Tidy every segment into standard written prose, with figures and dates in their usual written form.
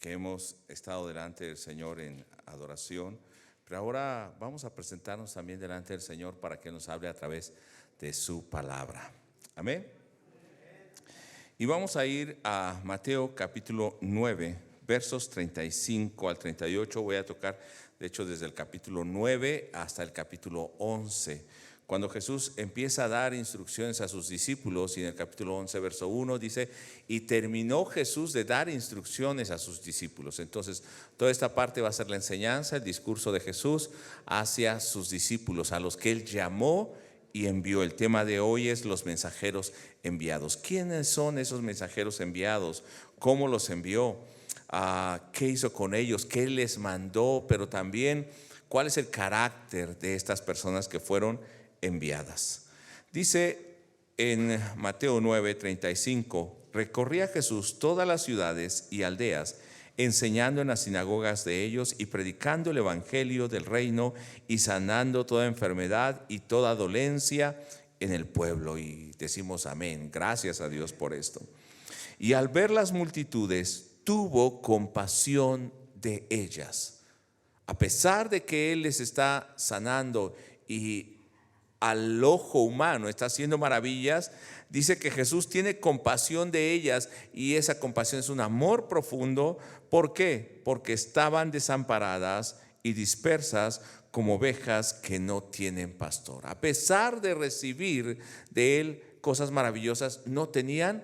que hemos estado delante del Señor en adoración, pero ahora vamos a presentarnos también delante del Señor para que nos hable a través de su palabra. Amén. Y vamos a ir a Mateo capítulo 9, versos 35 al 38. Voy a tocar, de hecho, desde el capítulo 9 hasta el capítulo 11. Cuando Jesús empieza a dar instrucciones a sus discípulos, y en el capítulo 11, verso 1 dice, y terminó Jesús de dar instrucciones a sus discípulos. Entonces, toda esta parte va a ser la enseñanza, el discurso de Jesús hacia sus discípulos, a los que Él llamó y envió. El tema de hoy es los mensajeros enviados. ¿Quiénes son esos mensajeros enviados? ¿Cómo los envió? ¿Qué hizo con ellos? ¿Qué les mandó? Pero también, ¿cuál es el carácter de estas personas que fueron enviadas? Dice en Mateo 9:35, recorría Jesús todas las ciudades y aldeas, enseñando en las sinagogas de ellos y predicando el evangelio del reino y sanando toda enfermedad y toda dolencia en el pueblo. Y decimos amén, gracias a Dios por esto. Y al ver las multitudes, tuvo compasión de ellas. A pesar de que Él les está sanando y al ojo humano está haciendo maravillas, dice que Jesús tiene compasión de ellas, y esa compasión es un amor profundo. ¿Por qué? Porque estaban desamparadas y dispersas como ovejas que no tienen pastor. A pesar de recibir de Él cosas maravillosas, no tenían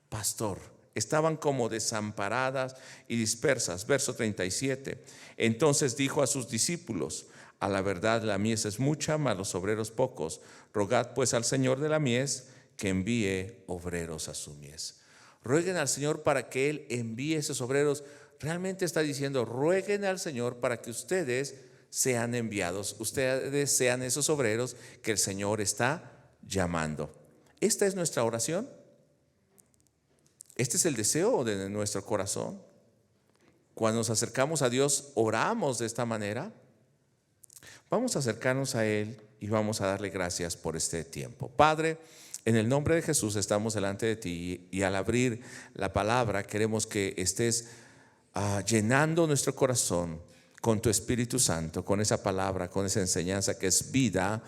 pastor. Estaban como desamparadas y dispersas. Verso 37. Entonces dijo a sus discípulos, a la verdad la mies es mucha, mas los obreros pocos. Rogad pues al Señor de la mies que envíe obreros a su mies. Rueguen al Señor para que Él envíe esos obreros. Realmente está diciendo, rueguen al Señor para que ustedes sean enviados, ustedes sean esos obreros que el Señor está llamando. Esta es nuestra oración. Este es el deseo de nuestro corazón. Cuando nos acercamos a Dios, oramos de esta manera. Vamos a acercarnos a Él y vamos a darle gracias por este tiempo. Padre, en el nombre de Jesús estamos delante de ti, y al abrir la palabra queremos que estés llenando nuestro corazón con tu Espíritu Santo, con esa palabra, con esa enseñanza que es vida,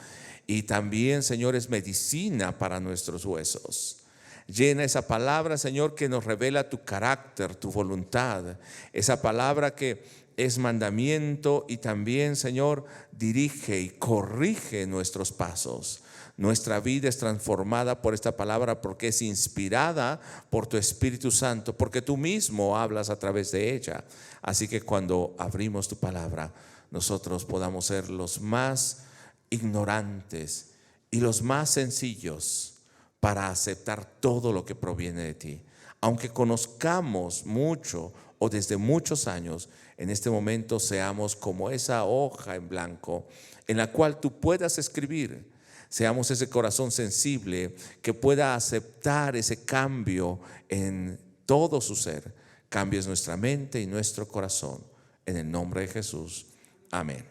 y también, Señor, es medicina para nuestros huesos. Llena esa palabra, Señor, que nos revela tu carácter, tu voluntad, esa palabra que es mandamiento, y también, Señor, dirige y corrige nuestros pasos. Nuestra vida es transformada por esta palabra porque es inspirada por tu Espíritu Santo, porque tú mismo hablas a través de ella. Así que cuando abrimos tu palabra, nosotros podamos ser los más ignorantes y los más sencillos para aceptar todo lo que proviene de ti. Aunque conozcamos mucho o desde muchos años, en este momento seamos como esa hoja en blanco en la cual tú puedas escribir. Seamos ese corazón sensible que pueda aceptar ese cambio en todo su ser. Cambies nuestra mente y nuestro corazón. En el nombre de Jesús. Amén.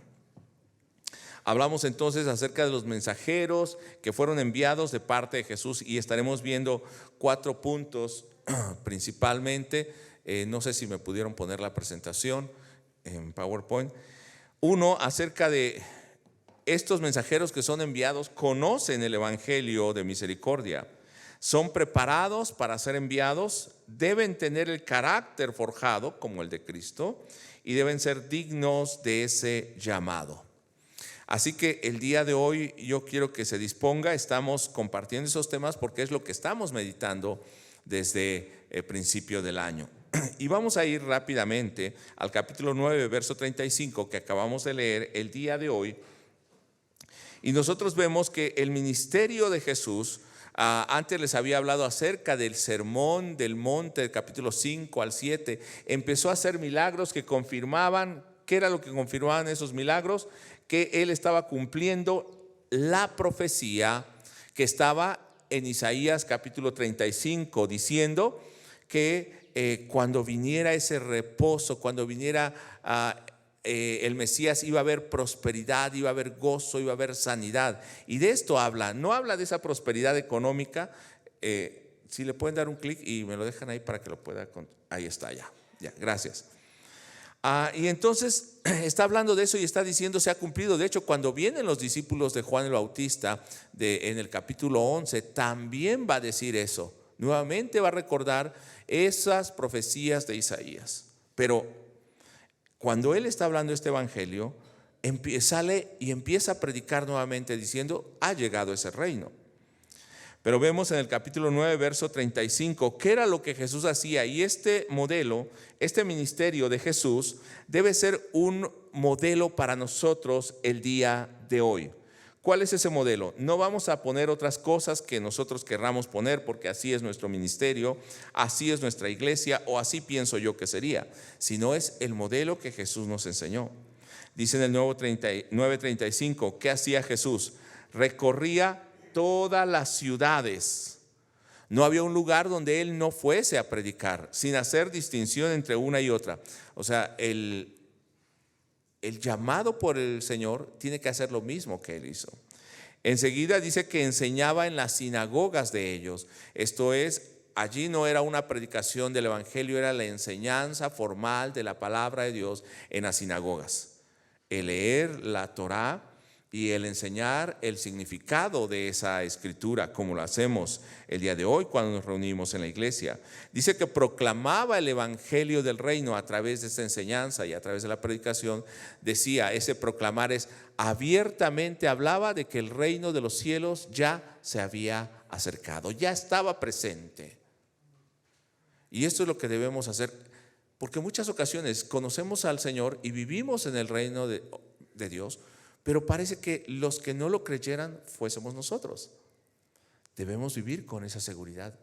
Hablamos entonces acerca de los mensajeros que fueron enviados de parte de Jesús, y estaremos viendo 4 puntos principalmente. No sé si me pudieron poner la presentación en PowerPoint. 1, acerca de estos mensajeros que son enviados, conocen el evangelio de misericordia, son preparados para ser enviados, deben tener el carácter forjado como el de Cristo, y deben ser dignos de ese llamado. Así que el día de hoy yo quiero que se disponga. Estamos compartiendo esos temas porque es lo que estamos meditando desde el principio del año. Y vamos a ir rápidamente al capítulo 9, verso 35, que acabamos de leer el día de hoy. Y nosotros vemos que el ministerio de Jesús, antes les había hablado acerca del sermón del monte, del capítulo 5 al 7, empezó a hacer milagros que confirmaban. ¿Qué era lo que confirmaban esos milagros? Que Él estaba cumpliendo la profecía que estaba en Isaías capítulo 35, diciendo que cuando viniera ese reposo, cuando viniera el Mesías, iba a haber prosperidad, iba a haber gozo, iba a haber sanidad. Y de esto habla, no habla de esa prosperidad económica. Si le pueden dar un clic y me lo dejan ahí para que lo pueda, ahí está ya. Ya, gracias. Y entonces está hablando de eso y está diciendo se ha cumplido. De hecho, cuando vienen los discípulos de Juan el Bautista en el capítulo 11, también va a decir eso. Nuevamente va a recordar esas profecías de Isaías. Pero cuando él está hablando este evangelio, sale y empieza a predicar nuevamente diciendo, ha llegado ese reino. Pero vemos en el capítulo 9, verso 35, qué era lo que Jesús hacía. Y este modelo, este ministerio de Jesús debe ser un modelo para nosotros el día de hoy. ¿Cuál es ese modelo? No vamos a poner otras cosas que nosotros querramos poner porque así es nuestro ministerio, así es nuestra iglesia o así pienso yo que sería, sino es el modelo que Jesús nos enseñó. Dice en el 9:35, ¿qué hacía Jesús? Recorría todas las ciudades. No había un lugar donde él no fuese a predicar, sin hacer distinción entre una y otra. O sea, el llamado por el Señor tiene que hacer lo mismo que él hizo. Enseguida dice que enseñaba en las sinagogas de ellos. Esto es, allí no era una predicación del evangelio, era la enseñanza formal de la palabra de Dios en las sinagogas. El leer la Torá y el enseñar el significado de esa escritura, como lo hacemos el día de hoy cuando nos reunimos en la iglesia. Dice que proclamaba el evangelio del reino a través de esta enseñanza y a través de la predicación. Decía, ese proclamar es abiertamente, hablaba de que el reino de los cielos ya se había acercado, ya estaba presente. Y esto es lo que debemos hacer, porque en muchas ocasiones conocemos al Señor y vivimos en el reino de Dios, pero parece que los que no lo creyeran fuésemos nosotros. Debemos vivir con esa seguridad.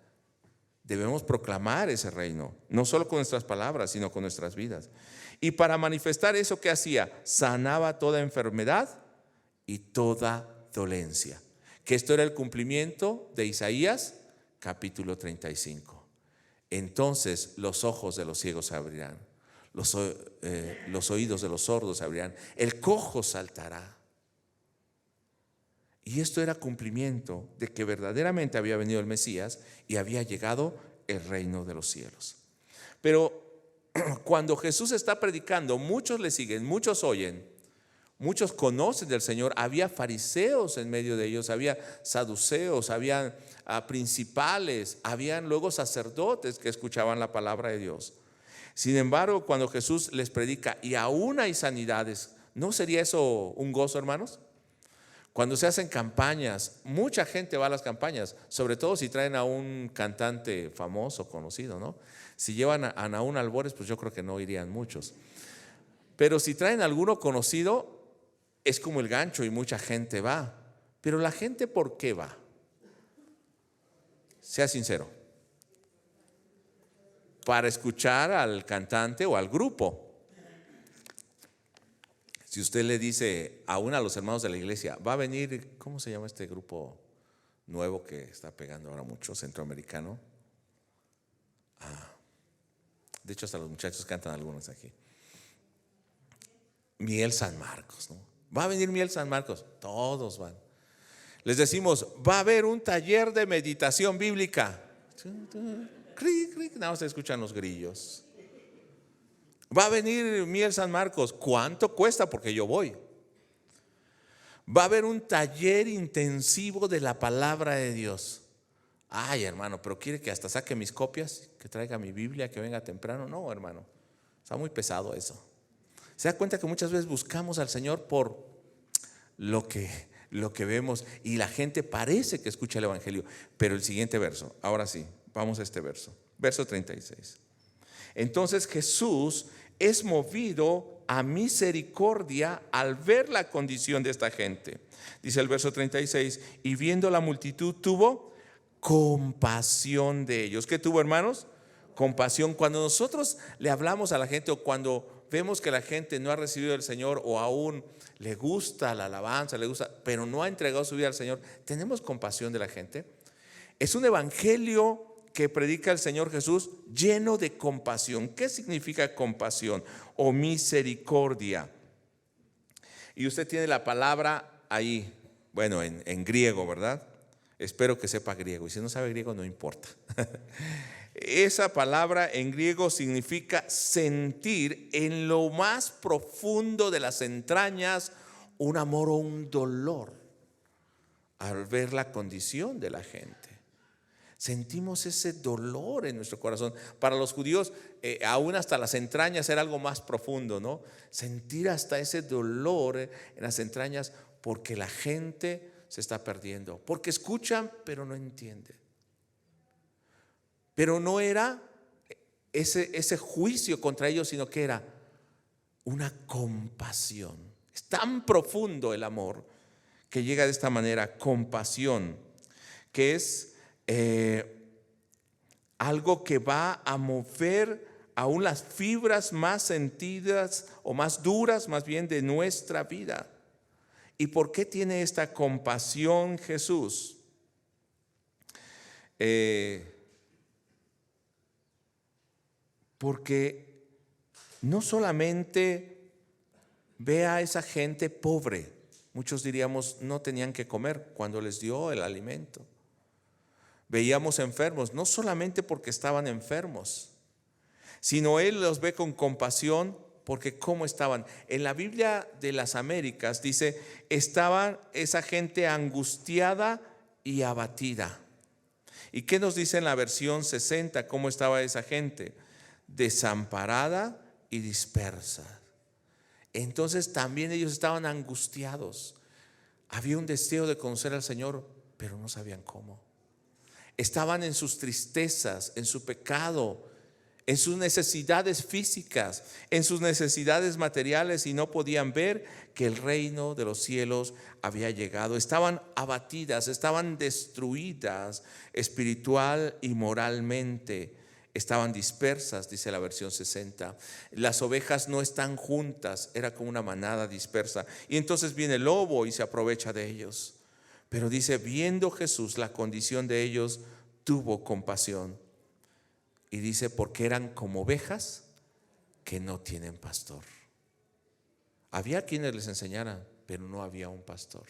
Debemos proclamar ese reino, no solo con nuestras palabras, sino con nuestras vidas. Y para manifestar eso, ¿qué hacía? Sanaba toda enfermedad y toda dolencia. Que esto era el cumplimiento de Isaías capítulo 35. Entonces los ojos de los ciegos se abrirán. Los oídos de los sordos se abrirán, el cojo saltará. Y esto era cumplimiento de que verdaderamente había venido el Mesías y había llegado el reino de los cielos. Pero cuando Jesús está predicando, muchos le siguen, muchos oyen, muchos conocen del Señor. Había fariseos en medio de ellos, había saduceos, había principales, habían luego sacerdotes que escuchaban la palabra de Dios. Sin embargo, cuando Jesús les predica y aún hay sanidades, ¿no sería eso un gozo, hermanos? Cuando se hacen campañas, mucha gente va a las campañas, sobre todo si traen a un cantante famoso, conocido, ¿no? Si llevan a Naún Albores, pues yo creo que no irían muchos. Pero si traen a alguno conocido, es como el gancho y mucha gente va. Pero la gente, ¿por qué va? Sea sincero. Para escuchar al cantante o al grupo. Si usted le dice a uno de los hermanos de la iglesia, va a venir, ¿cómo se llama este grupo nuevo que está pegando ahora mucho, centroamericano? De hecho, hasta los muchachos cantan algunos aquí. Miel San Marcos, ¿no? Va a venir Miel San Marcos, todos van. Les decimos, va a haber un taller de meditación bíblica. Nada más se escuchan los grillos. Va a venir Miel San Marcos. ¿Cuánto cuesta? Porque yo voy. Va a haber un taller intensivo de la palabra de Dios. Ay, hermano, pero quiere que hasta saque mis copias, que traiga mi Biblia, que venga temprano. No, hermano, está muy pesado eso. Se da cuenta que muchas veces buscamos al Señor por lo que vemos y la gente parece que escucha el evangelio. Pero el siguiente verso, ahora sí, vamos a este verso, verso 36. Entonces Jesús es movido a misericordia al ver la condición de esta gente. Dice el verso 36, y viendo la multitud tuvo compasión de ellos. ¿Qué tuvo, hermanos? Compasión. Cuando nosotros le hablamos a la gente o cuando vemos que la gente no ha recibido al Señor o aún le gusta la alabanza, le gusta, pero no ha entregado su vida al Señor, ¿tenemos compasión de la gente? Es un evangelio que predica el Señor Jesús lleno de compasión. ¿Qué significa compasión o misericordia? Y usted tiene la palabra ahí, bueno, en griego, ¿verdad? Espero que sepa griego, y si no sabe griego no importa. Esa palabra en griego significa sentir en lo más profundo de las entrañas un amor o un dolor al ver la condición de la gente. Sentimos ese dolor en nuestro corazón. Para los judíos, aún hasta las entrañas era algo más profundo, ¿no? Sentir hasta ese dolor en las entrañas porque la gente se está perdiendo, porque escuchan pero no entienden. Pero no era ese juicio contra ellos, sino que era una compasión. Es tan profundo el amor que llega de esta manera, compasión, que es algo que va a mover aún las fibras más sentidas o más duras, más bien, de nuestra vida. ¿Y por qué tiene esta compasión Jesús? Porque no solamente ve a esa gente pobre, muchos diríamos no tenían que comer cuando les dio el alimento. Veíamos enfermos, no solamente porque estaban enfermos, sino Él los ve con compasión porque cómo estaban. En la Biblia de las Américas dice, estaba esa gente angustiada y abatida. ¿Y qué nos dice en la versión 60? ¿Cómo estaba esa gente? Desamparada y dispersa. Entonces también ellos estaban angustiados. Había un deseo de conocer al Señor, pero no sabían cómo. Estaban en sus tristezas, en su pecado, en sus necesidades físicas, en sus necesidades materiales, y no podían ver que el reino de los cielos había llegado. Estaban abatidas, estaban destruidas espiritual y moralmente. Estaban dispersas, dice la versión 60. Las ovejas no están juntas, era como una manada dispersa. Y entonces viene el lobo y se aprovecha de ellos. Pero dice, viendo Jesús la condición de ellos, tuvo compasión. Y dice, porque eran como ovejas que no tienen pastor. Había quienes les enseñaran, pero no había un pastor.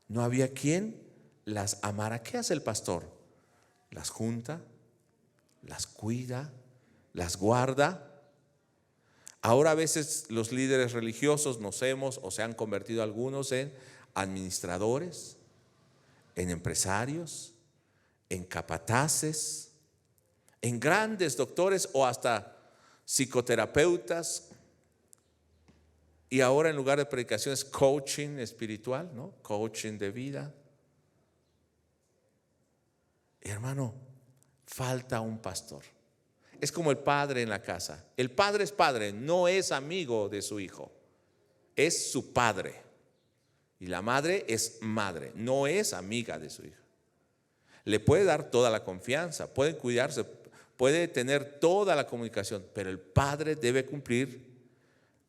No había quien las amara. ¿Qué hace el pastor? Las junta, las cuida, las guarda. Ahora a veces los líderes religiosos nos hemos o se han convertido algunos en administradores, en empresarios, en capataces, en grandes doctores o hasta psicoterapeutas. Y ahora en lugar de predicaciones, coaching espiritual, ¿no? Coaching de vida. Hermano, falta un pastor. Es como el padre en la casa. El padre es padre, no es amigo de su hijo, es su padre. Y la madre es madre, no es amiga de su hija. Le puede dar toda la confianza, puede cuidarse, puede tener toda la comunicación, pero el padre debe cumplir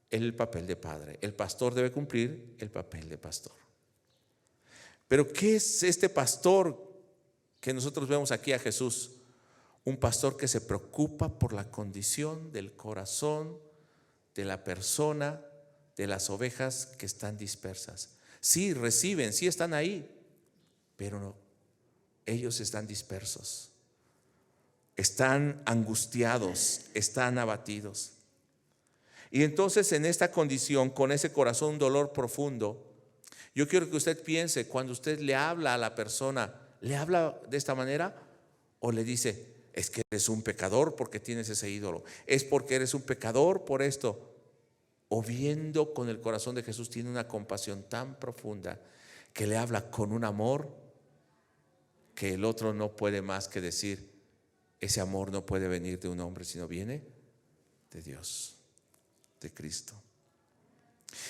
el papel de padre. El pastor debe cumplir el papel de pastor. Pero ¿qué es este pastor que nosotros vemos aquí a Jesús? Un pastor que se preocupa por la condición del corazón de la persona, de las ovejas que están dispersas. Sí, reciben, sí están ahí, pero no, ellos están dispersos, están angustiados, están abatidos. Y entonces en esta condición, con ese corazón, un dolor profundo, yo quiero que usted piense, cuando usted le habla a la persona, ¿le habla de esta manera? ¿O le dice, es que eres un pecador porque tienes ese ídolo? ¿Es porque eres un pecador por esto? O viendo con el corazón de Jesús, tiene una compasión tan profunda que le habla con un amor que el otro no puede más que decir, ese amor no puede venir de un hombre, sino viene de Dios, de Cristo.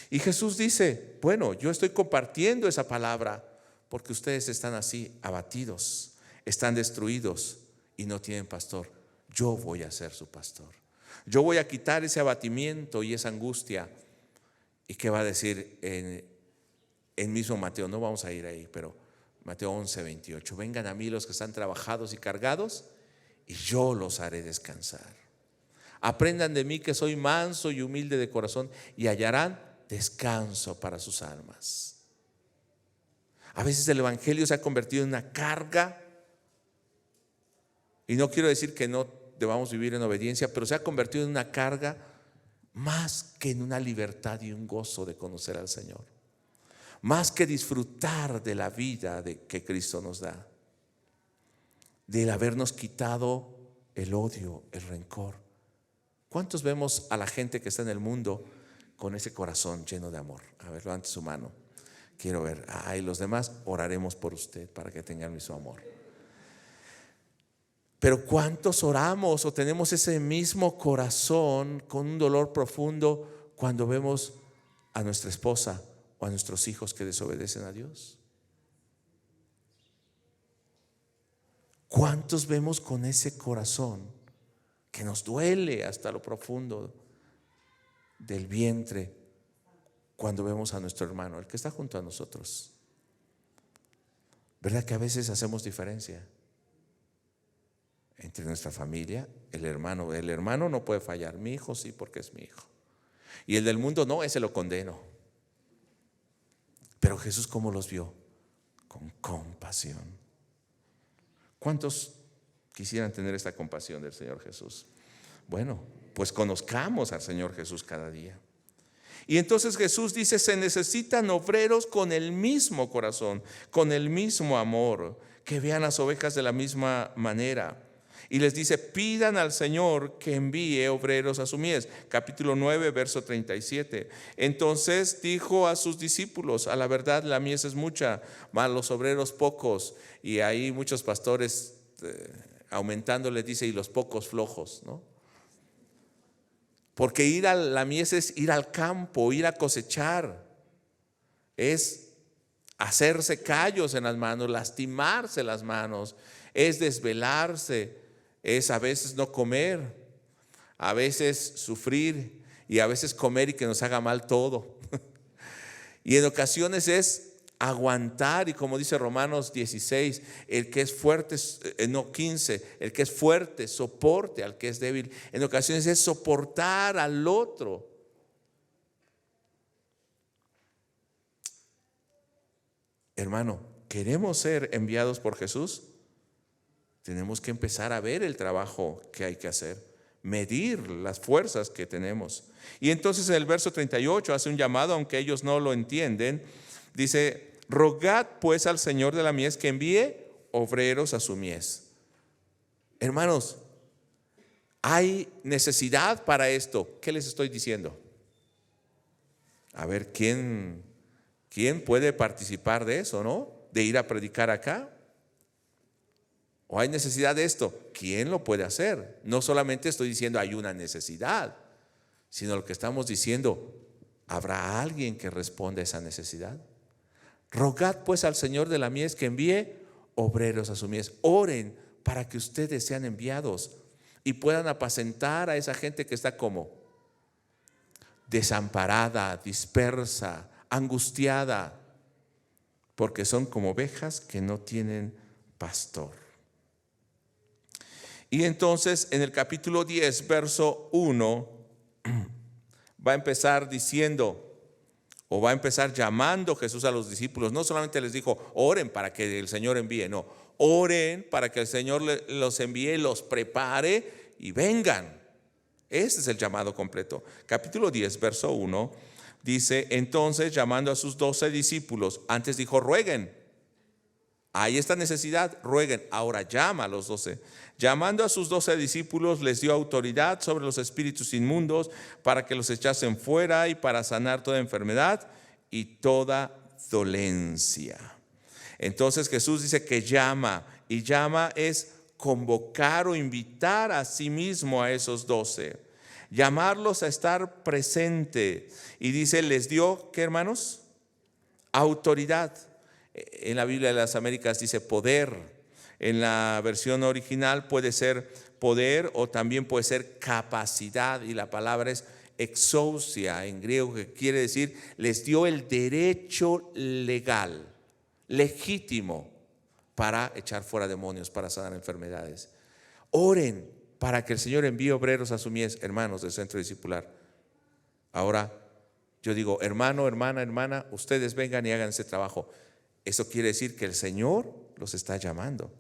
Y Jesús dice, bueno, yo estoy compartiendo esa palabra porque ustedes están así, abatidos, están destruidos y no tienen pastor. Yo voy a ser su pastor. Yo voy a quitar ese abatimiento y esa angustia. ¿Y qué va a decir en mismo Mateo? No vamos a ir ahí, pero Mateo 11:28. Vengan a mí los que están trabajados y cargados, y yo los haré descansar. Aprendan de mí que soy manso y humilde de corazón, y hallarán descanso para sus almas. A veces el evangelio se ha convertido en una carga. Y no quiero decir que no debamos vivir en obediencia, pero se ha convertido en una carga más que en una libertad y un gozo de conocer al Señor. Más que disfrutar de la vida que Cristo nos da. Del habernos quitado el odio, el rencor. ¿Cuántos vemos a la gente que está en el mundo con ese corazón lleno de amor? A ver, levante su mano. Quiero ver. Y los demás oraremos por usted para que tengan su amor. Pero ¿cuántos oramos o tenemos ese mismo corazón con un dolor profundo cuando vemos a nuestra esposa o a nuestros hijos que desobedecen a Dios? ¿Cuántos vemos con ese corazón que nos duele hasta lo profundo del vientre cuando vemos a nuestro hermano, el que está junto a nosotros? ¿Verdad que a veces hacemos diferencia entre nuestra familia? El hermano no puede fallar. Mi hijo sí, porque es mi hijo. Y el del mundo no, ese lo condeno. Pero Jesús, ¿cómo los vio? Con compasión. ¿Cuántos quisieran tener esta compasión del Señor Jesús? Bueno, pues conozcamos al Señor Jesús cada día. Y entonces Jesús dice: se necesitan obreros con el mismo corazón, con el mismo amor, que vean las ovejas de la misma manera. Y les dice: pidan al Señor que envíe obreros a su mies. Capítulo 9, verso 37. Entonces dijo a sus discípulos: a la verdad la mies es mucha, mas los obreros pocos. Y ahí muchos pastores aumentando les dice: y los pocos flojos, ¿no? Porque ir a la mies es ir al campo, ir a cosechar. Es hacerse callos en las manos, lastimarse las manos, es desvelarse, es a veces no comer, a veces sufrir y a veces comer y que nos haga mal todo. Y en ocasiones es aguantar, y como dice Romanos 16, el que es fuerte, no 15, el que es fuerte soporte al que es débil. En ocasiones es soportar al otro. Hermano, ¿queremos ser enviados por Jesús? Tenemos que empezar a ver el trabajo que hay que hacer, medir las fuerzas que tenemos. Y entonces en el verso 38 hace un llamado, aunque ellos no lo entienden. Dice: rogad pues al Señor de la mies que envíe obreros a su mies. Hermanos, hay necesidad para esto. ¿Qué les estoy diciendo? A ver, ¿quién puede participar de eso, no? De ir a predicar acá. ¿O hay necesidad de esto? ¿Quién lo puede hacer? No solamente estoy diciendo hay una necesidad, sino lo que estamos diciendo, ¿habrá alguien que responda a esa necesidad? Rogad pues al Señor de la mies que envíe obreros a su mies. Oren para que ustedes sean enviados y puedan apacentar a esa gente que está como desamparada, dispersa, angustiada, porque son como ovejas que no tienen pastor. Y entonces en el capítulo 10, verso 1, va a empezar diciendo, o va a empezar llamando Jesús a los discípulos. No solamente les dijo: oren para que el Señor envíe, no, oren para que el Señor los envíe, los prepare y vengan. Ese es el llamado completo. Capítulo 10, verso 1 dice: entonces llamando a sus 12 discípulos, antes dijo rueguen, hay esta necesidad, rueguen. Ahora llama a los 12. Llamando a sus 12 discípulos, les dio autoridad sobre los espíritus inmundos para que los echasen fuera y para sanar toda enfermedad y toda dolencia. Entonces Jesús dice que llama, y llama es convocar o invitar a sí mismo a esos 12, llamarlos a estar presente. Y dice, les dio, ¿qué, hermanos? Autoridad. En la Biblia de las Américas dice poder. En la versión original puede ser poder o también puede ser capacidad, y la palabra es exousia en griego, que quiere decir les dio el derecho legal, legítimo, para echar fuera demonios, para sanar enfermedades. Oren para que el Señor envíe obreros a su mies, hermanos del centro discipular. Ahora yo digo, hermano, hermana, ustedes vengan y hagan ese trabajo. Eso quiere decir que el Señor los está llamando.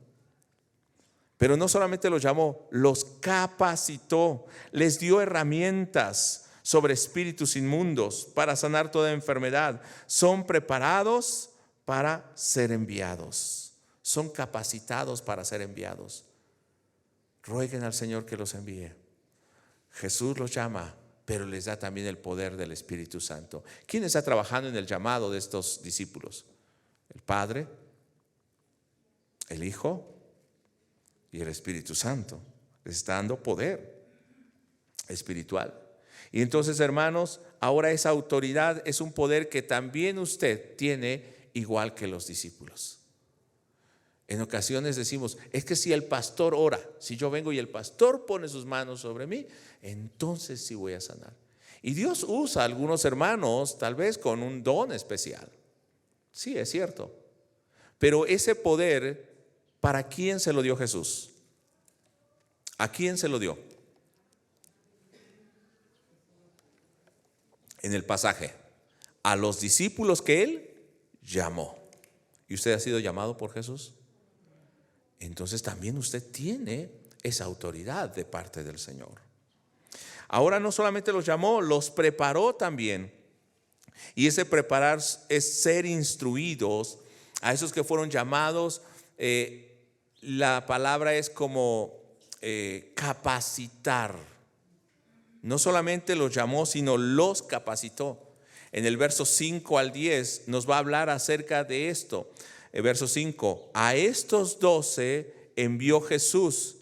Pero no solamente los llamó, los capacitó, les dio herramientas sobre espíritus inmundos para sanar toda enfermedad. Son preparados para ser enviados. Son capacitados para ser enviados. Rueguen al Señor que los envíe. Jesús los llama, pero les da también el poder del Espíritu Santo. ¿Quién está trabajando en el llamado de estos discípulos? El Padre, el Hijo y el Espíritu Santo. Les está dando poder espiritual. Y entonces, hermanos, ahora esa autoridad es un poder que también usted tiene, igual que los discípulos. En ocasiones decimos, es que si el pastor ora, si yo vengo y el pastor pone sus manos sobre mí, entonces sí voy a sanar. Y Dios usa a algunos hermanos tal vez con un don especial. Sí, es cierto. Pero ese poder, ¿para quién se lo dio Jesús? ¿A quién se lo dio? En el pasaje, a los discípulos que Él llamó. ¿Y usted ha sido llamado por Jesús? Entonces también usted tiene esa autoridad de parte del Señor. Ahora no solamente los llamó, los preparó también. Y ese preparar es ser instruidos. A esos que fueron llamados, la palabra es como capacitar. No solamente los llamó, sino los capacitó. En el verso 5 al 10 nos va a hablar acerca de esto. El verso 5, a estos 12 envió Jesús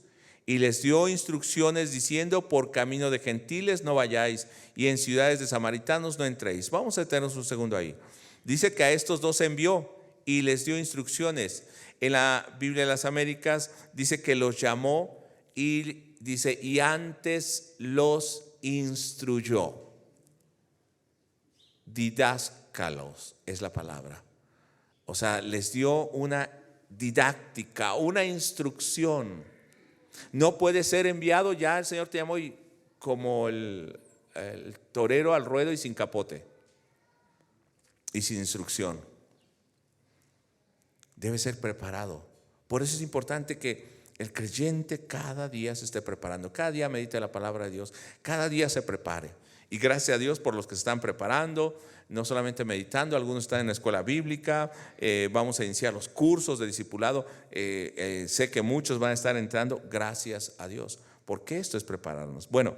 y les dio instrucciones diciendo: por camino de gentiles no vayáis, y en ciudades de samaritanos no entréis. Vamos a detenernos un segundo ahí. Dice que a estos 12 envió y les dio instrucciones. En la Biblia de las Américas dice que los llamó y dice, y antes los instruyó. Didáscalos es la palabra. O sea, les dio una didáctica, una instrucción. No puede ser enviado, ya el Señor te llamó y como el torero al ruedo y sin capote y sin instrucción. Debe ser preparado. Por eso es importante que el creyente cada día se esté preparando, cada día medite la palabra de Dios, cada día se prepare. Y gracias a Dios por los que se están preparando, no solamente meditando, algunos están en la escuela bíblica, vamos a iniciar los cursos de discipulado, sé que muchos van a estar entrando, gracias a Dios, porque esto es prepararnos. Bueno,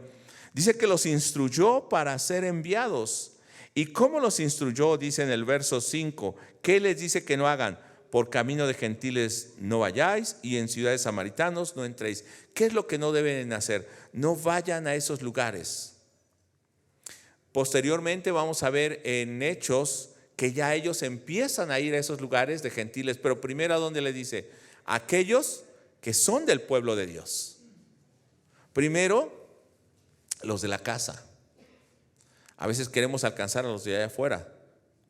dice que los instruyó para ser enviados. ¿Y cómo los instruyó? Dice en el verso 5, ¿qué les dice que no hagan? Por camino de gentiles no vayáis, y en ciudades samaritanos no entréis. ¿Qué es lo que no deben hacer? No vayan a esos lugares. Posteriormente vamos a ver en Hechos que ya ellos empiezan a ir a esos lugares de gentiles, pero primero, ¿a dónde le dice? Aquellos que son del pueblo de Dios. Primero, los de la casa. A veces queremos alcanzar a los de allá afuera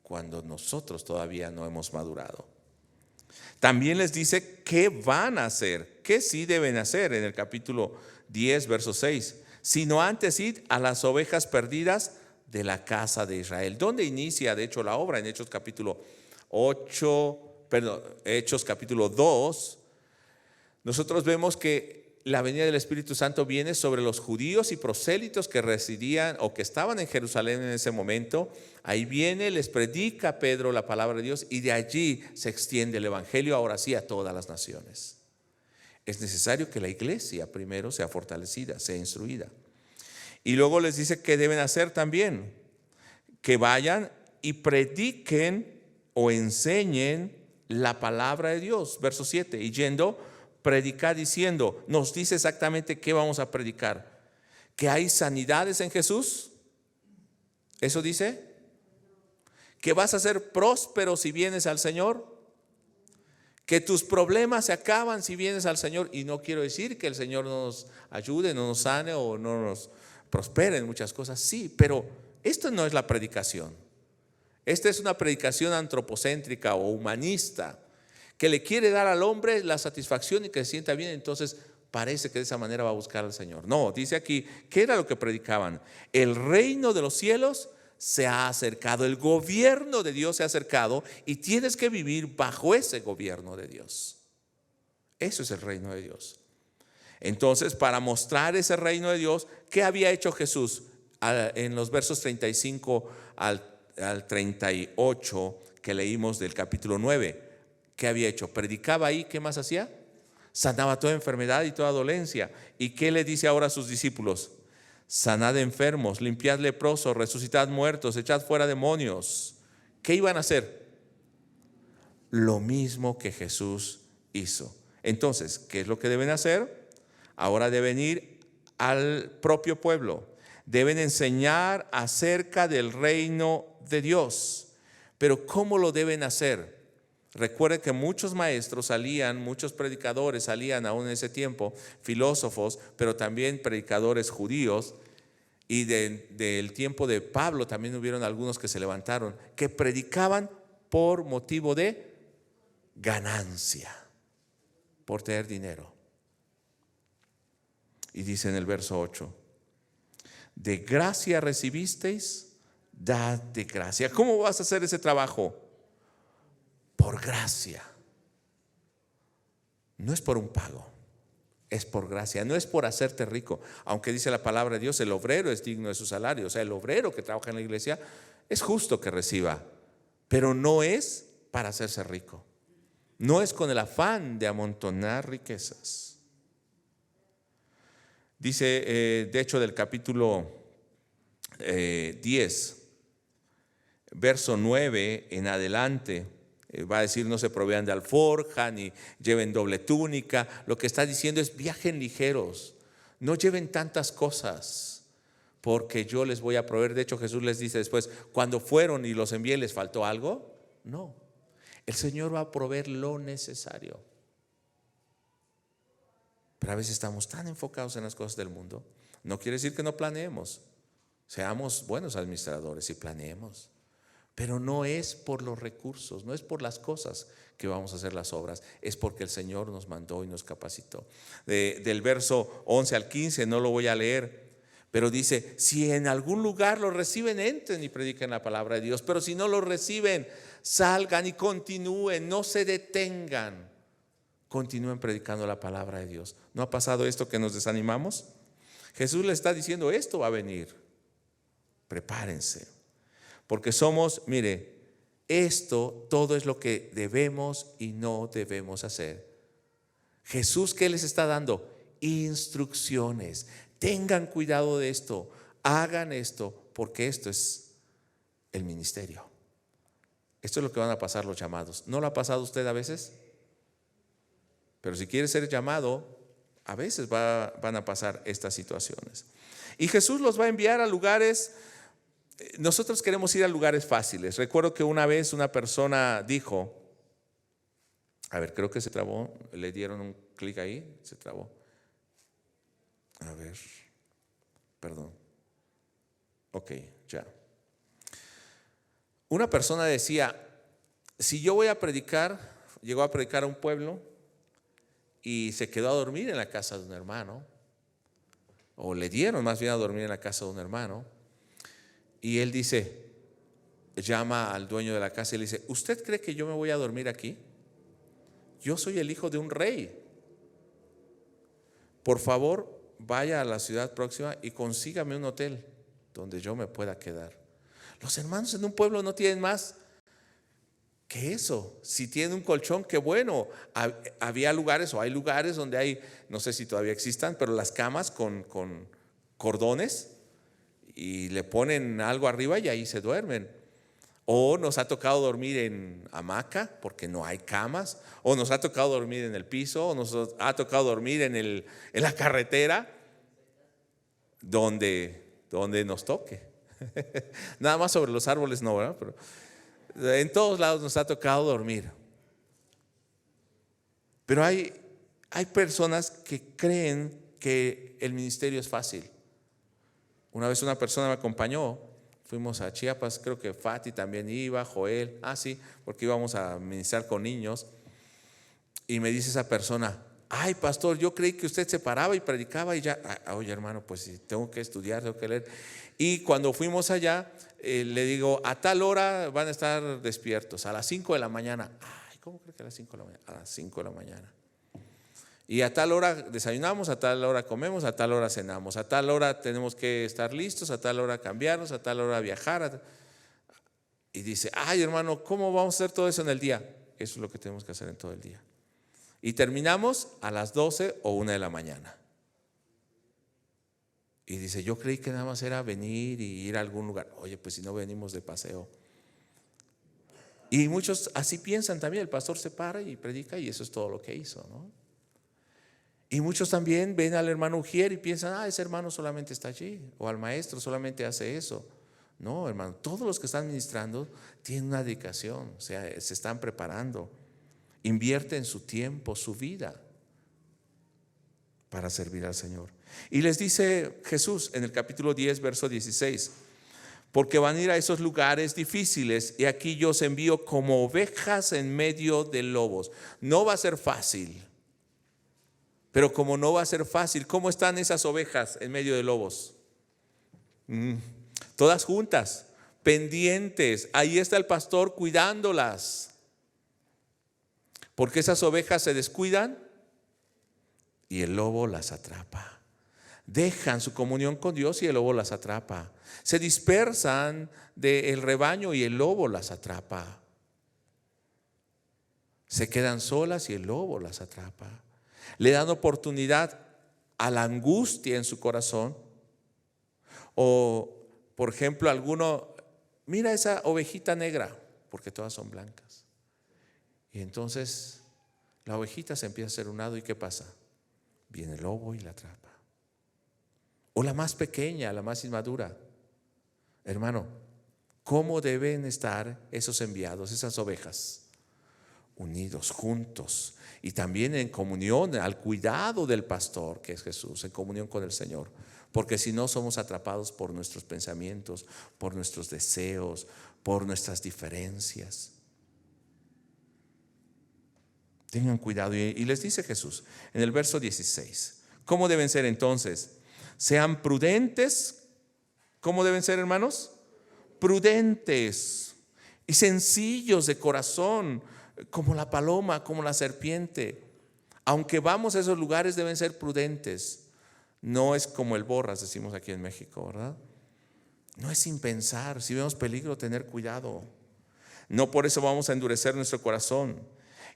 cuando nosotros todavía no hemos madurado. También les dice qué van a hacer, qué sí deben hacer en el capítulo 10, verso 6. Sino antes id a las ovejas perdidas de la casa de Israel. ¿Dónde inicia de hecho la obra? En Hechos capítulo 2, nosotros vemos que la venida del Espíritu Santo viene sobre los judíos y prosélitos que residían o que estaban en Jerusalén en ese momento. Ahí viene, les predica Pedro la palabra de Dios y de allí se extiende el evangelio ahora sí a todas las naciones. Es necesario que la iglesia primero sea fortalecida, sea instruida. Y luego les dice que deben hacer también, que vayan y prediquen o enseñen la palabra de Dios. Verso 7, y yendo, predicar diciendo, nos dice exactamente qué vamos a predicar. Que hay sanidades en Jesús. ¿Eso dice? Que vas a ser próspero si vienes al Señor. Que tus problemas se acaban si vienes al Señor. Y no quiero decir que el Señor no nos ayude, no nos sane o no nos prospere en muchas cosas. Sí, pero esto no es la predicación. Esta es una predicación antropocéntrica o humanista que le quiere dar al hombre la satisfacción y que se sienta bien. Entonces parece que de esa manera va a buscar al Señor. No, dice aquí, ¿qué era lo que predicaban? El reino de los cielos se ha acercado, el gobierno de Dios se ha acercado y tienes que vivir bajo ese gobierno de Dios. Eso es el reino de Dios. Entonces, para mostrar ese reino de Dios, ¿qué había hecho Jesús? En los versos 35 al 38 que leímos del capítulo 9, ¿qué había hecho? Predicaba ahí, ¿qué más hacía? Sanaba toda enfermedad y toda dolencia. ¿Y qué le dice ahora a sus discípulos? Sanad enfermos, limpiad leprosos, resucitad muertos, echad fuera demonios. ¿Qué iban a hacer? Lo mismo que Jesús hizo. Entonces, ¿qué es lo que deben hacer? Ahora deben ir al propio pueblo. Deben enseñar acerca del reino de Dios. Pero ¿cómo lo deben hacer? Recuerden que muchos maestros salían, muchos predicadores salían aún en ese tiempo, filósofos, pero también predicadores judíos. Y del tiempo de Pablo también hubieron algunos que se levantaron, que predicaban por motivo de ganancia, por tener dinero. Y dice en el verso 8, de gracia recibisteis, dad de gracia. ¿Cómo vas a hacer ese trabajo? Por gracia. No es por un pago, es por gracia, no es por hacerte rico. Aunque dice la palabra de Dios, el obrero es digno de su salario. O sea, el obrero que trabaja en la iglesia es justo que reciba, pero no es para hacerse rico. No es con el afán de amontonar riquezas. Dice, de hecho, del capítulo 10, verso 9 en adelante, va a decir: no se provean de alforja, ni lleven doble túnica. Lo que está diciendo es: viajen ligeros, no lleven tantas cosas, porque yo les voy a proveer. De hecho, Jesús les dice después: cuando fueron y los envié, ¿les faltó algo? No, el Señor va a proveer lo necesario. Pero a veces estamos tan enfocados en las cosas del mundo. No quiere decir que no planeemos. Seamos buenos administradores y planeemos. Pero no es por los recursos, no es por las cosas que vamos a hacer las obras, es porque el Señor nos mandó y nos capacitó. Del verso 11 al 15 no lo voy a leer, pero dice: si en algún lugar lo reciben, entren y prediquen la palabra de Dios. Pero si no lo reciben, salgan y continúen, no se detengan. Continúen predicando la palabra de Dios. ¿No ha pasado esto que nos desanimamos? Jesús le está diciendo: esto va a venir, prepárense. Porque somos, mire, esto todo es lo que debemos y no debemos hacer. Jesús, ¿qué les está dando? Instrucciones. Tengan cuidado de esto, hagan esto, porque esto es el ministerio. Esto es lo que van a pasar los llamados. ¿No lo ha pasado usted a veces? Pero si quiere ser llamado, a veces van a pasar estas situaciones. Y Jesús los va a enviar a lugares. Nosotros queremos ir a lugares fáciles. Recuerdo que una vez una persona dijo, a ver, creo que se trabó, le dieron un clic ahí, se trabó. A ver, perdón. Ok, ya. Una persona decía: si yo voy a predicar, llegó a predicar a un pueblo y se quedó a dormir en la casa de un hermano, o le dieron más bien a dormir en la casa de un hermano. Y él dice, llama al dueño de la casa y le dice: ¿usted cree que yo me voy a dormir aquí? Yo soy el hijo de un rey. Por favor, vaya a la ciudad próxima y consígame un hotel donde yo me pueda quedar. Los hermanos en un pueblo no tienen más que eso. Si tienen un colchón, qué bueno. Había lugares, o hay lugares donde hay, no sé si todavía existan, pero las camas con cordones, y le ponen algo arriba y ahí se duermen. O nos ha tocado dormir en hamaca porque no hay camas, o nos ha tocado dormir en el piso, o nos ha tocado dormir en la carretera, donde nos toque. Nada más sobre los árboles no, ¿verdad? Pero en todos lados nos ha tocado dormir. Pero hay personas que creen que el ministerio es fácil. Una vez una persona me acompañó, fuimos a Chiapas, creo que Fati también iba, Joel, sí, porque íbamos a ministrar con niños. Y me dice esa persona: ay, pastor, yo creí que usted se paraba y predicaba y ya. Oye, hermano, pues si tengo que estudiar, tengo que leer. Y cuando fuimos allá, le digo, a tal hora van a estar despiertos, a las 5 de la mañana. Ay, ¿cómo cree que a las 5 de la mañana? A las 5 de la mañana. Y a tal hora desayunamos, a tal hora comemos, a tal hora cenamos, a tal hora tenemos que estar listos, a tal hora cambiarnos, a tal hora viajar. Y dice, ay hermano, ¿cómo vamos a hacer todo eso en el día? Eso es lo que tenemos que hacer en todo el día. Y terminamos a las 12 o 1 de la mañana. Y dice, yo creí que nada más era venir y ir a algún lugar. Oye, pues si no venimos de paseo. Y muchos así piensan también, el pastor se para y predica y eso es todo lo que hizo, ¿no? Y muchos también ven al hermano Ujier y piensan, ese hermano solamente está allí, o al maestro solamente hace eso. No, hermano, todos los que están ministrando tienen una dedicación, o sea, se están preparando, invierten su tiempo, su vida para servir al Señor. Y les dice Jesús en el capítulo 10, verso 16, porque van a ir a esos lugares difíciles y aquí yo os envío como ovejas en medio de lobos. No va a ser fácil. Pero como no va a ser fácil, ¿cómo están esas ovejas en medio de lobos? Todas juntas, pendientes. Ahí está el pastor cuidándolas. Porque esas ovejas se descuidan y el lobo las atrapa. Dejan su comunión con Dios y el lobo las atrapa. Se dispersan del rebaño y el lobo las atrapa. Se quedan solas y el lobo las atrapa. Le dan oportunidad a la angustia en su corazón. O, por ejemplo, alguno, mira esa ovejita negra, porque todas son blancas. Y entonces la ovejita se empieza a hacer un lado y ¿qué pasa? Viene el lobo y la atrapa. O la más pequeña, la más inmadura. Hermano, ¿cómo deben estar esos enviados, esas ovejas? Unidos, juntos, y también en comunión, al cuidado del pastor que es Jesús, en comunión con el Señor, porque si no somos atrapados por nuestros pensamientos, por nuestros deseos, por nuestras diferencias. Tengan cuidado. Y les dice Jesús en el verso 16, ¿cómo deben ser entonces? Sean prudentes. ¿Cómo deben ser, hermanos? Prudentes y sencillos de corazón, como la paloma, como la serpiente. Aunque vamos a esos lugares, deben ser prudentes. No es como el borras, decimos aquí en México, ¿verdad? No es sin pensar. Si vemos peligro, tener cuidado. No por eso vamos a endurecer nuestro corazón.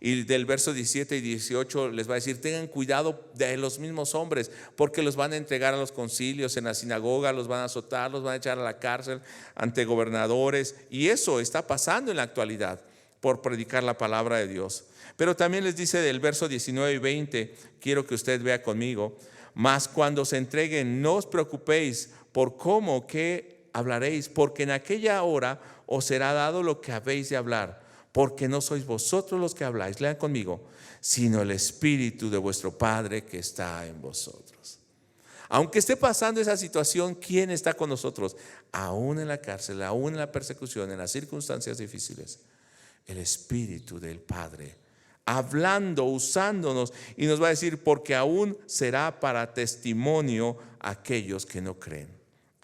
Y del verso 17 y 18 les va a decir, tengan cuidado de los mismos hombres, porque los van a entregar a los concilios, en la sinagoga, los van a azotar, los van a echar a la cárcel ante gobernadores. Y eso está pasando en la actualidad por predicar la palabra de Dios. Pero también les dice del verso 19 y 20, quiero que usted vea conmigo, mas cuando se entreguen no os preocupéis por cómo, qué hablaréis, porque en aquella hora os será dado lo que habéis de hablar, porque no sois vosotros los que habláis, lean conmigo, sino el Espíritu de vuestro Padre que está en vosotros. Aunque esté pasando esa situación, ¿quién está con nosotros? Aún en la cárcel, aún en la persecución, en las circunstancias difíciles, el Espíritu del Padre hablando, usándonos, y nos va a decir, porque aún será para testimonio a aquellos que no creen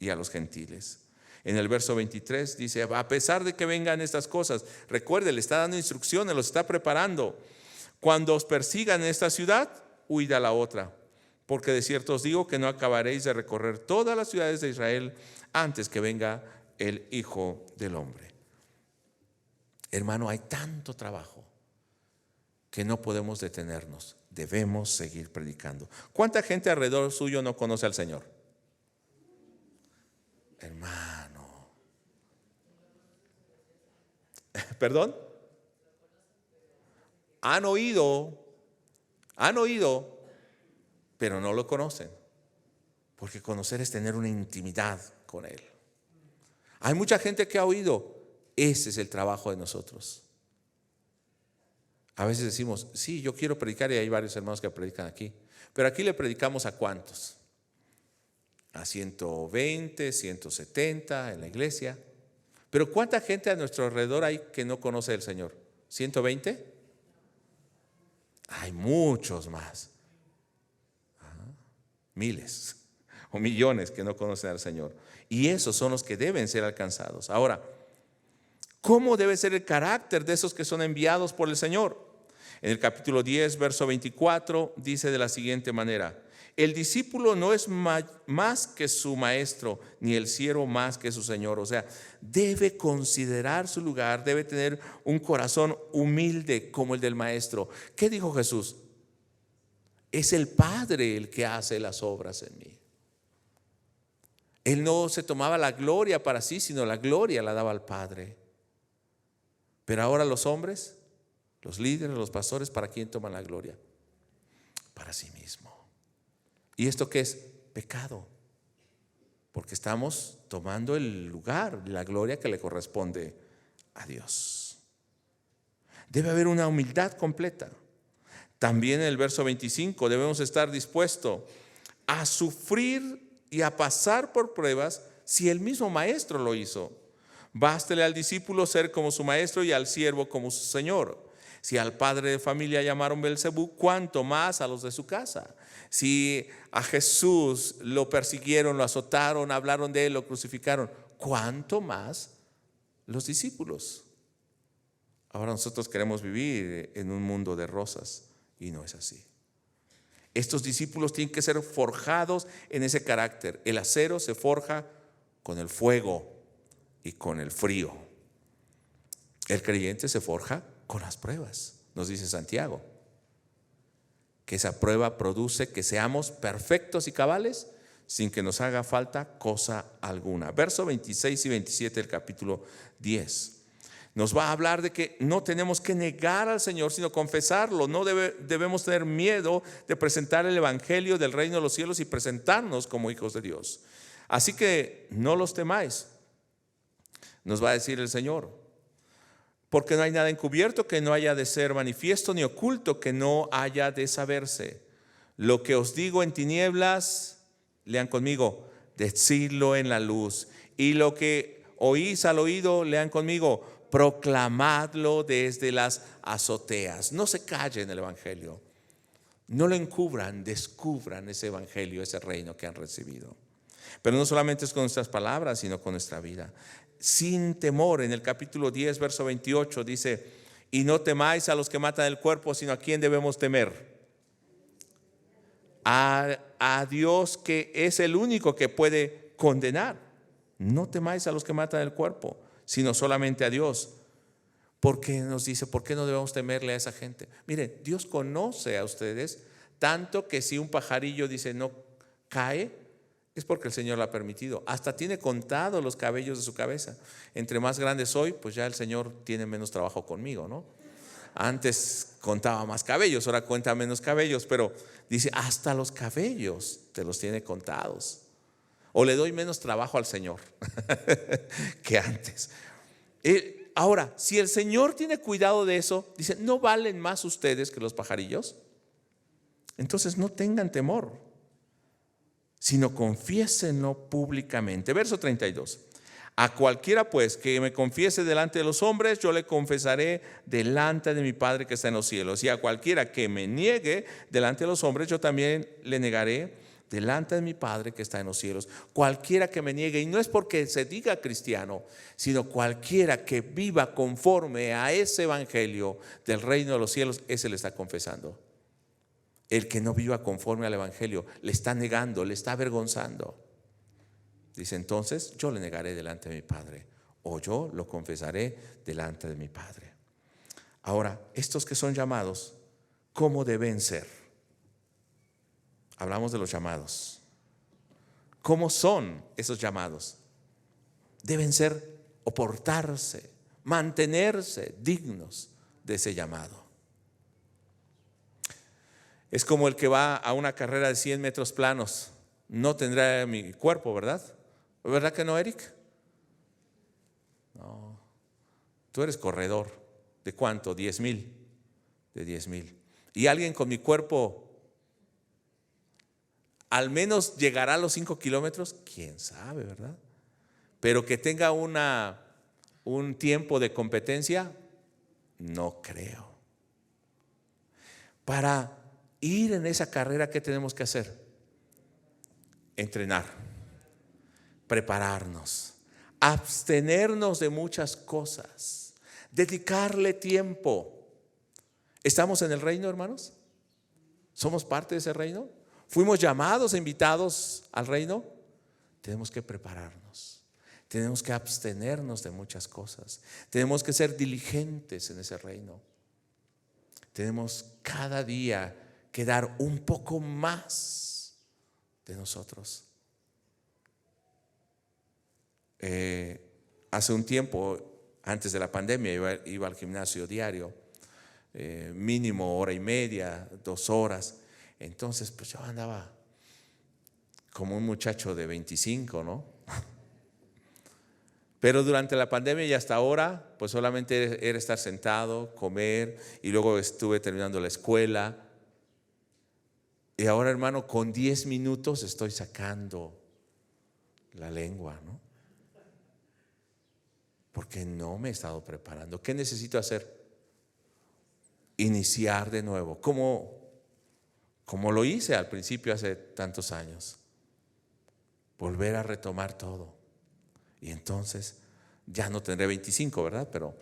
y a los gentiles. En el verso 23 dice, a pesar de que vengan estas cosas, recuerde, le está dando instrucciones, los está preparando. Cuando os persigan en esta ciudad, huid a la otra, porque de cierto os digo que no acabaréis de recorrer todas las ciudades de Israel antes que venga el Hijo del Hombre. Hermano, hay tanto trabajo que no podemos detenernos, debemos seguir predicando. ¿Cuánta gente alrededor suyo no conoce al Señor? Hermano, ¿perdón? Han oído, pero no lo conocen, porque conocer es tener una intimidad con Él. Hay mucha gente que ha oído, ese es el trabajo de nosotros. A veces decimos, sí, yo quiero predicar, y hay varios hermanos que predican aquí, pero aquí le predicamos ¿a cuántos? A 120, 170 en la iglesia. Pero ¿cuánta gente a nuestro alrededor hay que no conoce al Señor? ¿120? Hay muchos más. Miles o millones que no conocen al Señor. Y esos son los que deben ser alcanzados. Ahora, ¿cómo debe ser el carácter de esos que son enviados por el Señor? En el capítulo 10, verso 24, dice de la siguiente manera: el discípulo no es más que su maestro, ni el siervo más que su señor. O sea, debe considerar su lugar, debe tener un corazón humilde como el del maestro. ¿Qué dijo Jesús? Es el Padre el que hace las obras en mí. Él no se tomaba la gloria para sí, sino la gloria la daba al Padre. Pero ahora los hombres, los líderes, los pastores, ¿para quién toman la gloria? Para sí mismo. ¿Y esto qué es? Pecado. Porque estamos tomando el lugar, la gloria que le corresponde a Dios. Debe haber una humildad completa. También en el verso 25 debemos estar dispuestos a sufrir y a pasar por pruebas si el mismo maestro lo hizo. Bástele al discípulo ser como su maestro y al siervo como su señor. Si al padre de familia llamaron Belcebú, ¿cuánto más a los de su casa? Si a Jesús lo persiguieron, lo azotaron, hablaron de él, lo crucificaron, ¿cuánto más los discípulos? Ahora nosotros queremos vivir en un mundo de rosas y no es así. Estos discípulos tienen que ser forjados en ese carácter. El acero se forja con el fuego y con el frío. El creyente se forja con las pruebas, nos dice Santiago, que esa prueba produce que seamos perfectos y cabales sin que nos haga falta cosa alguna. Verso 26 y 27 del capítulo 10 nos va a hablar de que no tenemos que negar al Señor, sino confesarlo. No debemos tener miedo de presentar el evangelio del reino de los cielos y presentarnos como hijos de Dios. Así que no los temáis, nos va a decir el Señor, porque no hay nada encubierto que no haya de ser manifiesto, ni oculto que no haya de saberse. Lo que os digo en tinieblas, lean conmigo, decidlo en la luz. Y lo que oís al oído, lean conmigo, proclamadlo desde las azoteas. No se callen el evangelio, no lo encubran, descubran ese evangelio, ese reino que han recibido. Pero no solamente es con nuestras palabras, sino con nuestra vida. Sin temor, en el capítulo 10, verso 28 dice: y no temáis a los que matan el cuerpo, sino a quién debemos temer. A Dios, que es el único que puede condenar. No temáis a los que matan el cuerpo, sino solamente a Dios. Porque nos dice, ¿por qué no debemos temerle a esa gente? Mire, Dios conoce a ustedes tanto que si un pajarillo dice no cae, es porque el Señor lo ha permitido. Hasta tiene contado los cabellos de su cabeza. Entre más grande soy, pues ya el Señor tiene menos trabajo conmigo, ¿no? Antes contaba más cabellos, ahora cuenta menos cabellos, pero dice, hasta los cabellos te los tiene contados. O le doy menos trabajo al Señor que antes. Ahora, si el Señor tiene cuidado de eso, dice, ¿no valen más ustedes que los pajarillos? Entonces no tengan temor, sino confiésenlo públicamente. Verso 32. A cualquiera pues que me confiese delante de los hombres, yo le confesaré delante de mi Padre que está en los cielos. Y a cualquiera que me niegue delante de los hombres, yo también le negaré delante de mi Padre que está en los cielos. Cualquiera que me niegue, y no es porque se diga cristiano, sino cualquiera que viva conforme a ese evangelio del reino de los cielos, ese le está confesando. El que no viva conforme al evangelio le está negando, le está avergonzando. Dice, entonces yo le negaré delante de mi Padre, o yo lo confesaré delante de mi Padre. Ahora, estos que son llamados, ¿cómo deben ser? Hablamos de los llamados. ¿Cómo son esos llamados? Deben ser o portarse, mantenerse dignos de ese llamado. Es como el que va a una carrera de 100 metros planos. No tendrá mi cuerpo, ¿verdad? ¿Verdad que no, Eric? No. Tú eres corredor. ¿De cuánto? 10,000. De 10,000. Y alguien con mi cuerpo al menos llegará a los 5 kilómetros. ¿Quién sabe, verdad? Pero que tenga un tiempo de competencia, no creo. Para ir en esa carrera, ¿qué tenemos que hacer? entrenar, prepararnos, abstenernos de muchas cosas, dedicarle tiempo. ¿Estamos en el reino, hermanos? ¿Somos parte de ese reino? ¿Fuimos llamados, invitados al reino? Tenemos que prepararnos, tenemos que abstenernos de muchas cosas, tenemos que ser diligentes en ese reino. Tenemos cada día que dar un poco más de nosotros. Hace un tiempo, antes de la pandemia, iba al gimnasio diario, mínimo hora y media, 2 horas. Entonces pues yo andaba como un muchacho de 25, ¿no? Pero durante la pandemia y hasta ahora, pues solamente era estar sentado, comer, y luego estuve terminando la escuela. Y ahora, hermano, con 10 minutos estoy sacando la lengua, ¿no? Porque no me he estado preparando. ¿Qué necesito hacer? Iniciar de nuevo, como lo hice al principio hace tantos años. Volver a retomar todo. Y entonces ya no tendré 25, ¿verdad? Pero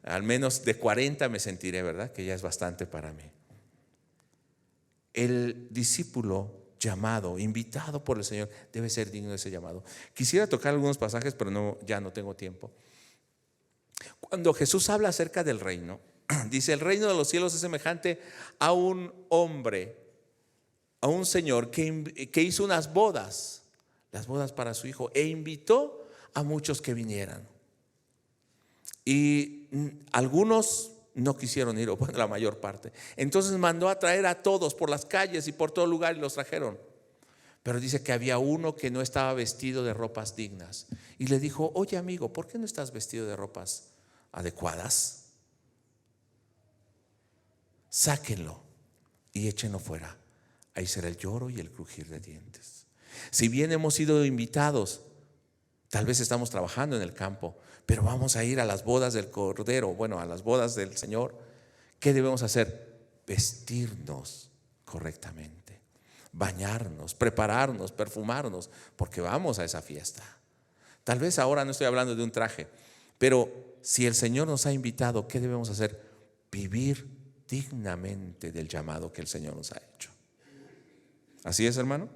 al menos de 40 me sentiré, ¿verdad? Que ya es bastante para mí. El discípulo llamado, invitado por el Señor, debe ser digno de ese llamado. Quisiera tocar algunos pasajes, pero ya no tengo tiempo. Cuando Jesús habla acerca del reino, dice: el reino de los cielos es semejante a un hombre, a un señor que hizo unas bodas, las bodas para su hijo, e invitó a muchos que vinieran. Y algunos no quisieron ir, o bueno, la mayor parte. Entonces mandó a traer a todos por las calles y por todo lugar, y los trajeron. Pero dice que había uno que no estaba vestido de ropas dignas, y le dijo: oye, amigo, ¿por qué no estás vestido de ropas adecuadas? Sáquenlo y échenlo fuera. Ahí será el lloro y el crujir de dientes. Si bien hemos sido invitados, tal vez estamos trabajando en el campo, pero vamos a ir a las bodas del Cordero, bueno, a las bodas del Señor. ¿Qué debemos hacer? Vestirnos correctamente, bañarnos, prepararnos, perfumarnos, porque vamos a esa fiesta. Tal vez ahora no estoy hablando de un traje, pero si el Señor nos ha invitado, ¿qué debemos hacer? Vivir dignamente del llamado que el Señor nos ha hecho. ¿Así es, hermano?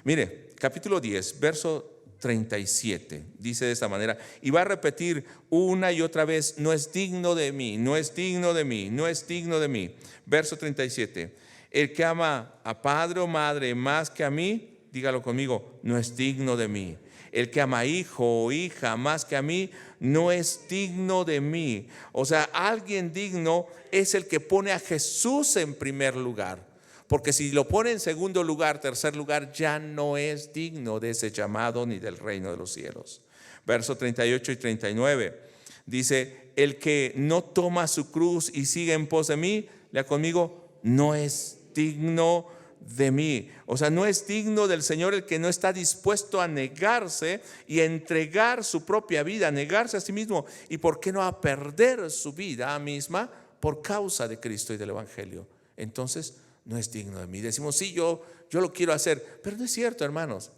Mire, capítulo 10, verso 37, dice de esta manera, y va a repetir una y otra vez: no es digno de mí, no es digno de mí, no es digno de mí. Verso 37, el que ama a padre o madre más que a mí, dígalo conmigo, no es digno de mí. El que ama a hijo o hija más que a mí, no es digno de mí. O sea, alguien digno es el que pone a Jesús en primer lugar. Porque si lo pone en segundo lugar, tercer lugar, ya no es digno de ese llamado ni del reino de los cielos. Verso 38 y 39 dice: el que no toma su cruz y sigue en pos de mí, lea conmigo, no es digno de mí. O sea, no es digno del Señor el que no está dispuesto a negarse y a entregar su propia vida, a negarse a sí mismo, y por qué no a perder su vida misma por causa de Cristo y del Evangelio. Entonces no es digno de mí. Decimos: sí, yo lo quiero hacer, pero no es cierto, hermanos.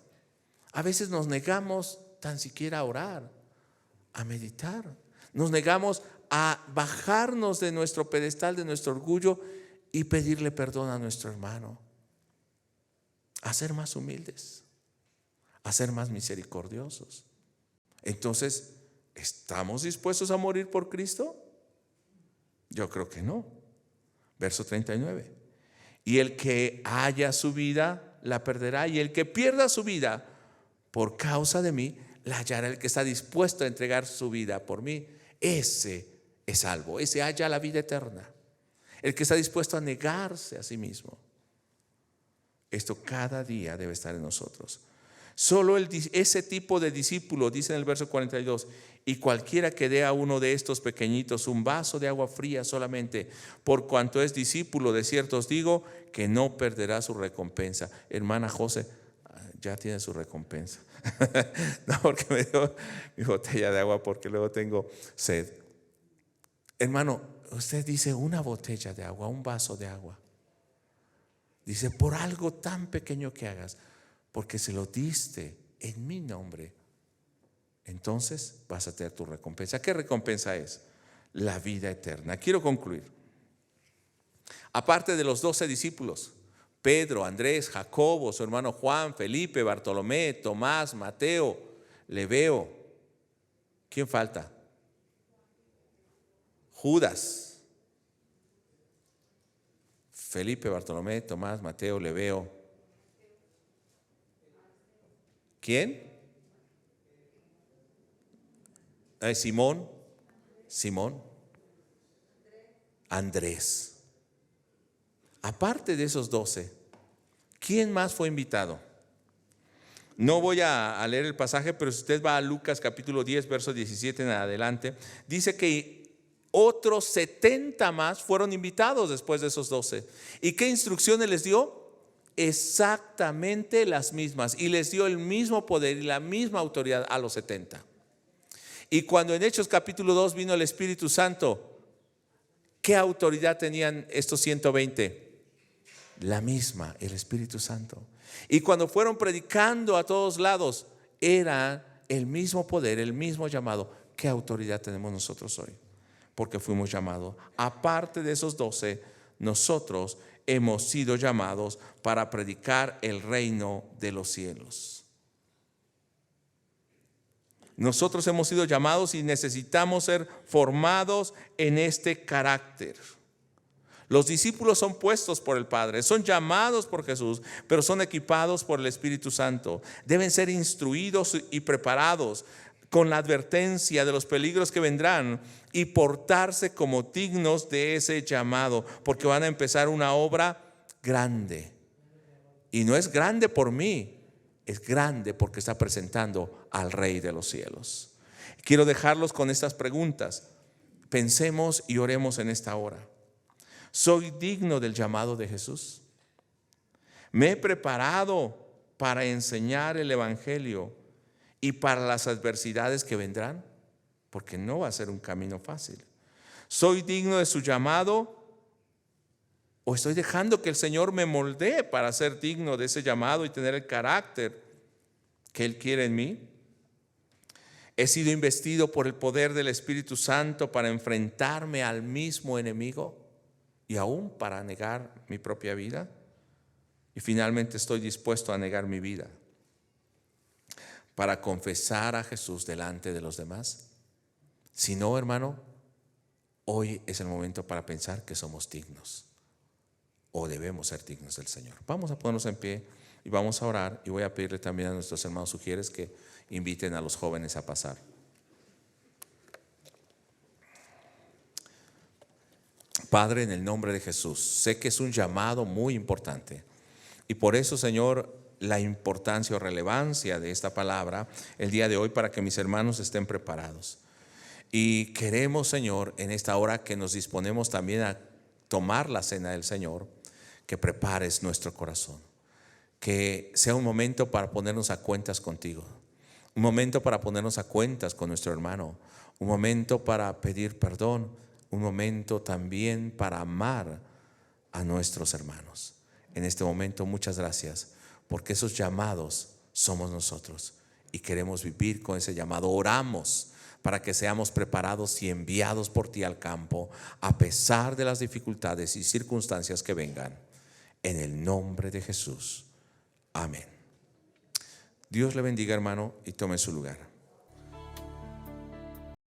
A veces nos negamos tan siquiera a orar, a meditar. Nos negamos a bajarnos de nuestro pedestal, de nuestro orgullo, y pedirle perdón a nuestro hermano, a ser más humildes, a ser más misericordiosos. Entonces, ¿estamos dispuestos a morir por Cristo? Yo creo que no. Verso 39. Y el que haya su vida la perderá, y el que pierda su vida por causa de mí la hallará. El que está dispuesto a entregar su vida por mí, ese es salvo, ese halla la vida eterna. El que está dispuesto a negarse a sí mismo. Esto cada día debe estar en nosotros. Solo ese tipo de discípulo, dice en el verso 42, y cualquiera que dé a uno de estos pequeñitos un vaso de agua fría solamente, por cuanto es discípulo, de cierto os digo que no perderá su recompensa. Hermana José, ya tiene su recompensa. No, porque me dio mi botella de agua, porque luego tengo sed. Hermano, usted dice una botella de agua, un vaso de agua. Dice: por algo tan pequeño que hagas, porque se lo diste en mi nombre, entonces vas a tener tu recompensa. ¿Qué recompensa es? La vida eterna. Quiero concluir. Aparte de los 12 discípulos, Pedro, Andrés, Jacobo, su hermano Juan, Felipe, Bartolomé, Tomás, Mateo, Lebeo, ¿quién falta? Judas. Felipe, Bartolomé, Tomás, Mateo, Lebeo. ¿Quién? Simón. Andrés. Aparte de esos 12, ¿quién más fue invitado? No voy a leer el pasaje, pero si usted va a Lucas capítulo 10, verso 17 en adelante, dice que otros 70 más fueron invitados después de esos 12. ¿Y qué instrucciones les dio? Exactamente las mismas. Y les dio el mismo poder y la misma autoridad a los 70. Y cuando en Hechos capítulo 2 vino el Espíritu Santo, ¿qué autoridad tenían estos 120? La misma, el Espíritu Santo. Y cuando fueron predicando a todos lados, era el mismo poder, el mismo llamado. ¿Qué autoridad tenemos nosotros hoy? Porque fuimos llamados. Aparte de esos 12, nosotros hemos sido llamados para predicar el reino de los cielos. Nosotros hemos sido llamados y necesitamos ser formados en este carácter. Los discípulos son puestos por el Padre, son llamados por Jesús, pero son equipados por el Espíritu Santo. Deben ser instruidos y preparados con la advertencia de los peligros que vendrán y portarse como dignos de ese llamado, porque van a empezar una obra grande. Y no es grande por mí, es grande porque está presentando al Rey de los cielos. Quiero dejarlos con estas preguntas. Pensemos y oremos en esta hora. ¿Soy digno del llamado de Jesús? ¿Me he preparado para enseñar el Evangelio y para las adversidades que vendrán? Porque no va a ser un camino fácil. ¿Soy digno de su llamado? ¿O estoy dejando que el Señor me moldee para ser digno de ese llamado y tener el carácter que Él quiere en mí? ¿He sido investido por el poder del Espíritu Santo para enfrentarme al mismo enemigo y aún para negar mi propia vida? Y finalmente, ¿estoy dispuesto a negar mi vida para confesar a Jesús delante de los demás? Si no, hermano, hoy es el momento para pensar que somos dignos o debemos ser dignos del Señor. Vamos a ponernos en pie y vamos a orar, y voy a pedirle también a nuestros hermanos sugieres que inviten a los jóvenes a pasar. Padre, en el nombre de Jesús, sé que es un llamado muy importante, y por eso, Señor, la importancia o relevancia de esta palabra el día de hoy, para que mis hermanos estén preparados. Y queremos, Señor, en esta hora que nos disponemos también a tomar la cena del Señor, que prepares nuestro corazón, que sea un momento para ponernos a cuentas contigo, un momento para ponernos a cuentas con nuestro hermano, un momento para pedir perdón, un momento también para amar a nuestros hermanos. En este momento, muchas gracias, porque esos llamados somos nosotros y queremos vivir con ese llamado. Oramos para que seamos preparados y enviados por ti al campo, a pesar de las dificultades y circunstancias que vengan. En el nombre de Jesús. Amén. Dios le bendiga, hermano, y tome su lugar.